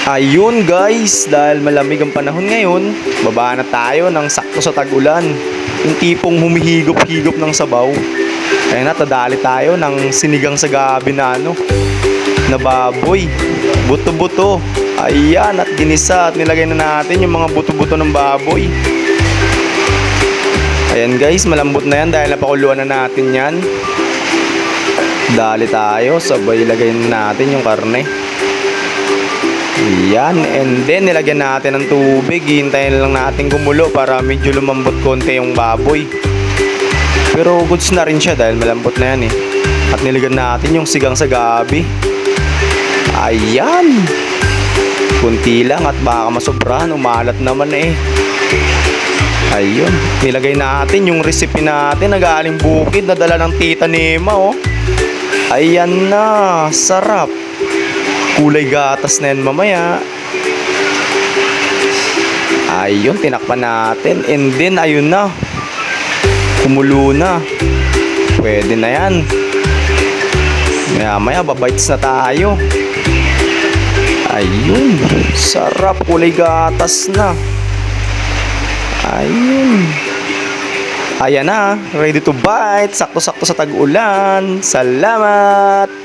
Ayun guys, dahil malamig ang panahon ngayon, baba na tayo ng sakto sa tag-ulan. Yung tipong humihigop-higop ng sabaw. Kaya tadali tayo ng sinigang sa gabi na baboy. Buto-buto. Ayan, at ginisa at nilagay na natin yung mga buto-buto ng baboy. Ayan guys, malambot na yan dahil napakuluan na natin yan. Dali tayo, sabay ilagay na natin yung karne. Yan, and then nilagyan natin ng tubig. Hintayin lang natin gumulo para medyo lumambot konti yung baboy. Pero goods na rin siya dahil malambot na yan eh. At nilagyan natin yung sigang sa gabi. Ayan, kunti lang at baka masobrahan, umalat naman eh. Ayun, nilagay natin yung recipe natin na galing bukid na dala ng tita Nema oh. Ayan na, sarap. Kulay gatas na yan mamaya. Ayun, tinakpan natin. And then, ayun na. Kumulo na. Pwede na yan. Maya, babites na tayo. Ayun. Sarap. Kulay gatas na. Ayun. Ayan na. Ready to bite. Sakto-sakto sa tag-ulan. Salamat.